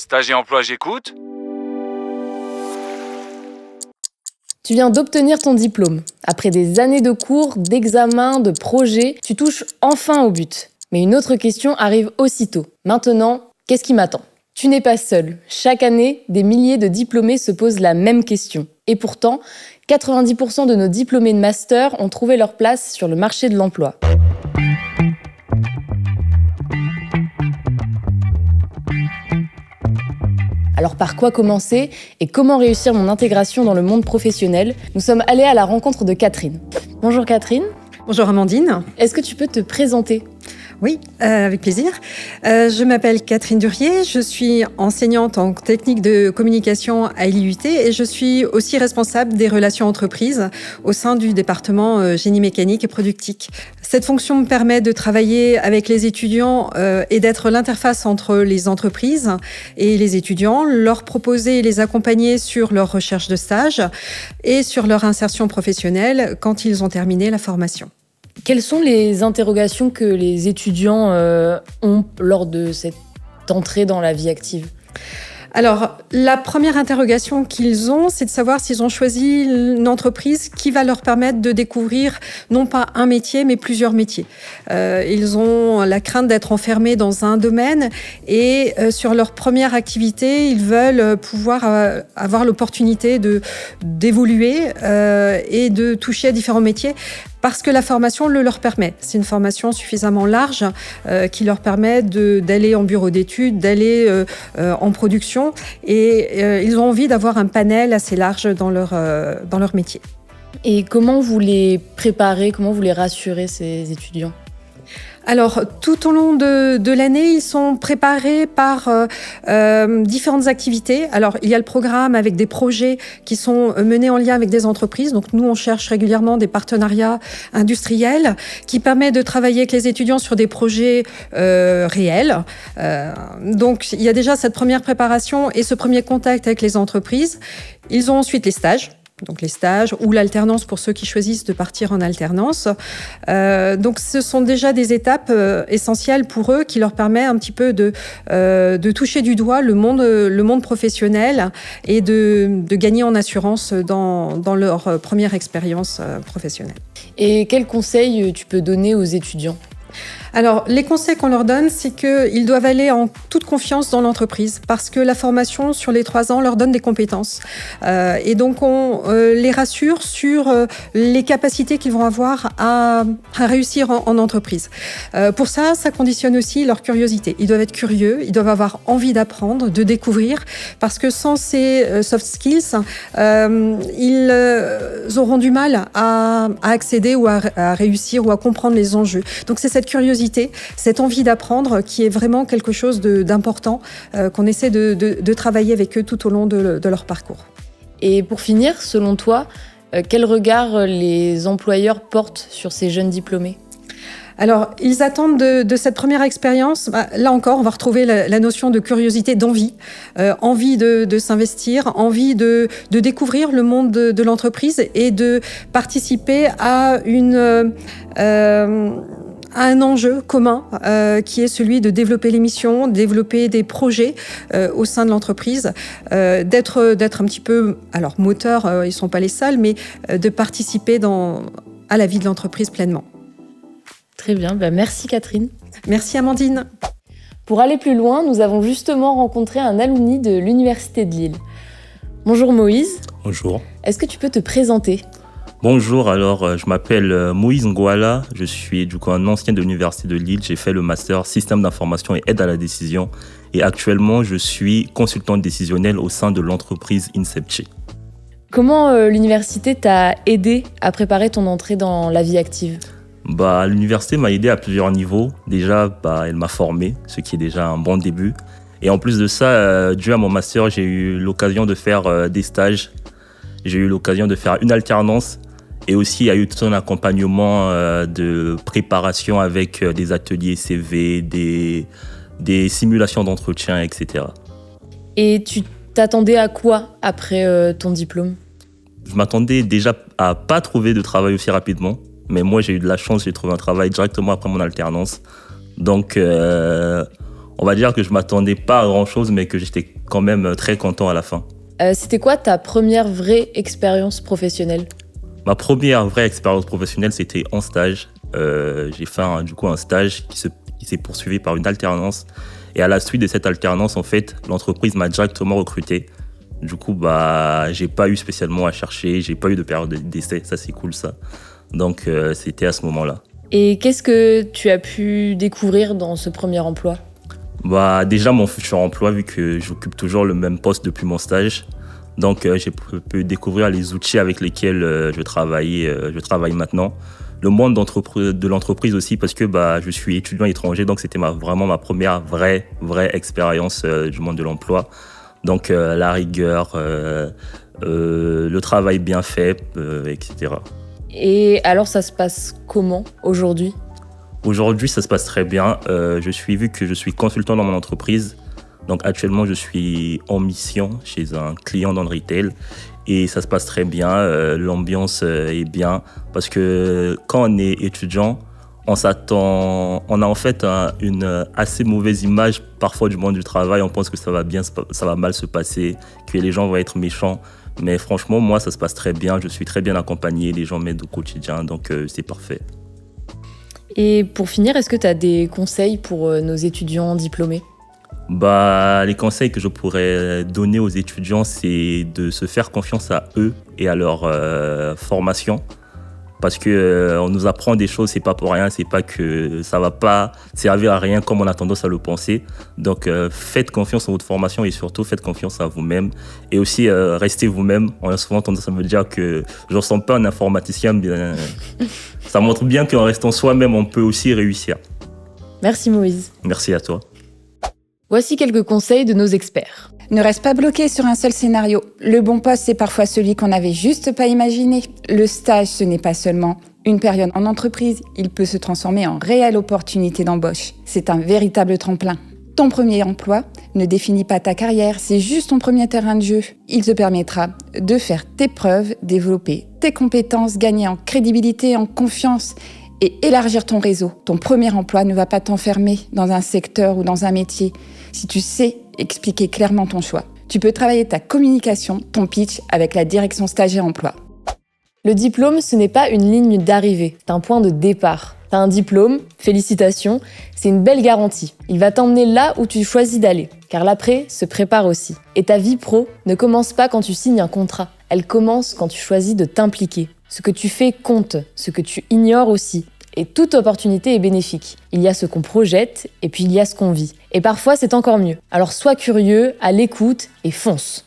Stage et emploi, j'écoute. Tu viens d'obtenir ton diplôme. Après des années de cours, d'examens, de projets, tu touches enfin au but. Mais une autre question arrive aussitôt. Maintenant, qu'est-ce qui m'attend ? Tu n'es pas seul. Chaque année, des milliers de diplômés se posent la même question. Et pourtant, 90% de nos diplômés de master ont trouvé leur place sur le marché de l'emploi. Alors par quoi commencer et comment réussir mon intégration dans le monde professionnel ? Nous sommes allés à la rencontre de Catherine. Bonjour Catherine. Bonjour Amandine. Est-ce que tu peux te présenter ? Oui, avec plaisir. Je m'appelle Catherine Durier, je suis enseignante en technique de communication à l'IUT et je suis aussi responsable des relations entreprises au sein du département génie mécanique et productique. Cette fonction me permet de travailler avec les étudiants et d'être l'interface entre les entreprises et les étudiants, leur proposer et les accompagner sur leur recherche de stage et sur leur insertion professionnelle quand ils ont terminé la formation. Quelles sont les interrogations que les étudiants ont lors de cette entrée dans la vie active ? Alors, la première interrogation qu'ils ont, c'est de savoir s'ils ont choisi une entreprise qui va leur permettre de découvrir non pas un métier, mais plusieurs métiers. Ils ont la crainte d'être enfermés dans un domaine et sur leur première activité, ils veulent pouvoir avoir l'opportunité d'évoluer et de toucher à différents métiers. Parce que la formation le leur permet. C'est une formation suffisamment large qui leur permet d'aller en bureau d'études, d'aller en production. Et ils ont envie d'avoir un panel assez large dans leur métier. Et comment vous les préparez, comment vous les rassurez, ces étudiants ? Alors, tout au long de l'année, ils sont préparés par différentes activités. Alors, il y a le programme avec des projets qui sont menés en lien avec des entreprises. Donc, nous, on cherche régulièrement des partenariats industriels qui permettent de travailler avec les étudiants sur des projets réels. Donc, il y a déjà cette première préparation et ce premier contact avec les entreprises. Ils ont ensuite les stages. Donc les stages ou l'alternance pour ceux qui choisissent de partir en alternance. Donc ce sont déjà des étapes essentielles pour eux qui leur permettent un petit peu de toucher du doigt le monde professionnel et de gagner en assurance dans leur première expérience professionnelle. Et quels conseils tu peux donner aux étudiants ? Alors, les conseils qu'on leur donne, c'est qu'ils doivent aller en toute confiance dans l'entreprise parce que la formation sur les 3 ans leur donne des compétences. Et donc, on les rassure sur les capacités qu'ils vont avoir à réussir en entreprise. Pour ça conditionne aussi leur curiosité. Ils doivent être curieux, ils doivent avoir envie d'apprendre, de découvrir, parce que sans ces soft skills, ils auront du mal à accéder ou à réussir ou à comprendre les enjeux. Donc, c'est cette curiosité, cette envie d'apprendre qui est vraiment quelque chose d'important qu'on essaie de travailler avec eux tout au long de leur parcours. Et pour finir, selon toi, quel regard les employeurs portent sur ces jeunes diplômés ? Alors, ils attendent de cette première expérience, là encore, on va retrouver la notion de curiosité, d'envie, envie de s'investir, envie de découvrir le monde de l'entreprise et de participer à un enjeu commun qui est celui de développer les missions, développer des projets au sein de l'entreprise, d'être un petit peu, alors moteur, ils ne sont pas les seuls, mais de participer à la vie de l'entreprise pleinement. Très bien, merci Catherine. Merci Amandine. Pour aller plus loin, nous avons justement rencontré un alumni de l'Université de Lille. Bonjour Moïse. Bonjour. Est-ce que tu peux te présenter ? Bonjour, alors je m'appelle Moïse Ngouala, je suis du coup un ancien de l'Université de Lille, j'ai fait le master Système d'information et aide à la décision et actuellement je suis consultant décisionnel au sein de l'entreprise Incepti. Comment l'université t'a aidé à préparer ton entrée dans la vie active ? L'université m'a aidé à plusieurs niveaux. Déjà, elle m'a formé, ce qui est déjà un bon début. Et en plus de ça, dû à mon master, j'ai eu l'occasion de faire des stages. J'ai eu l'occasion de faire une alternance. Et aussi, il y a eu tout un accompagnement de préparation avec des ateliers CV, des simulations d'entretien, etc. Et tu t'attendais à quoi après ton diplôme ? Je m'attendais déjà à pas trouver de travail aussi rapidement. Mais moi, j'ai eu de la chance, j'ai trouvé un travail directement après mon alternance. Donc, On va dire que je m'attendais pas à grand-chose, mais que j'étais quand même très content à la fin. C'était quoi ta première vraie expérience professionnelle? Ma première vraie expérience professionnelle, c'était en stage. J'ai fait un stage qui s'est poursuivi par une alternance. Et à la suite de cette alternance, en fait, l'entreprise m'a directement recruté. Du coup, j'ai pas eu spécialement à chercher, j'ai pas eu de période d'essai. Ça, c'est cool, ça. Donc, c'était à ce moment-là. Et qu'est-ce que tu as pu découvrir dans ce premier emploi? Déjà, mon futur emploi, vu que j'occupe toujours le même poste depuis mon stage. Donc, j'ai pu découvrir les outils avec lesquels je travaille maintenant. Le monde de l'entreprise aussi, parce que je suis étudiant étranger, donc c'était vraiment ma première vraie expérience du monde de l'emploi. Donc, la rigueur, le travail bien fait, etc. Et alors, ça se passe comment aujourd'hui? Aujourd'hui, ça se passe très bien. Vu que je suis consultant dans mon entreprise, donc actuellement, je suis en mission chez un client dans le retail et ça se passe très bien. L'ambiance est bien parce que quand on est étudiant, on a en fait une assez mauvaise image parfois du monde du travail. On pense que ça va mal se passer, que les gens vont être méchants. Mais franchement, moi, ça se passe très bien. Je suis très bien accompagné. Les gens m'aident au quotidien, donc c'est parfait. Et pour finir, est-ce que tu as des conseils pour nos étudiants diplômés? Les conseils que je pourrais donner aux étudiants, c'est de se faire confiance à eux et à leur formation. Parce que on nous apprend des choses, c'est pas pour rien, c'est pas que ça va pas servir à rien comme on a tendance à le penser. Donc faites confiance en votre formation et surtout faites confiance à vous-même. Et aussi restez vous-même. On a souvent tendance à me dire que je ne ressemble pas à un informaticien, bien ça montre bien qu'en restant soi-même, on peut aussi réussir. Merci Moïse. Merci à toi. Voici quelques conseils de nos experts. Ne reste pas bloqué sur un seul scénario. Le bon poste, c'est parfois celui qu'on n'avait juste pas imaginé. Le stage, ce n'est pas seulement une période en entreprise, il peut se transformer en réelle opportunité d'embauche. C'est un véritable tremplin. Ton premier emploi ne définit pas ta carrière, c'est juste ton premier terrain de jeu. Il te permettra de faire tes preuves, développer tes compétences, gagner en crédibilité, en confiance et élargir ton réseau. Ton premier emploi ne va pas t'enfermer dans un secteur ou dans un métier. Si tu sais expliquer clairement ton choix, tu peux travailler ta communication, ton pitch avec la direction stagiaire emploi. Le diplôme, ce n'est pas une ligne d'arrivée, c'est un point de départ. T'as un diplôme, félicitations, c'est une belle garantie. Il va t'emmener là où tu choisis d'aller, car l'après se prépare aussi. Et ta vie pro ne commence pas quand tu signes un contrat, elle commence quand tu choisis de t'impliquer. Ce que tu fais compte, ce que tu ignores aussi. Et toute opportunité est bénéfique. Il y a ce qu'on projette et puis il y a ce qu'on vit. Et parfois, c'est encore mieux. Alors sois curieux, à l'écoute et fonce.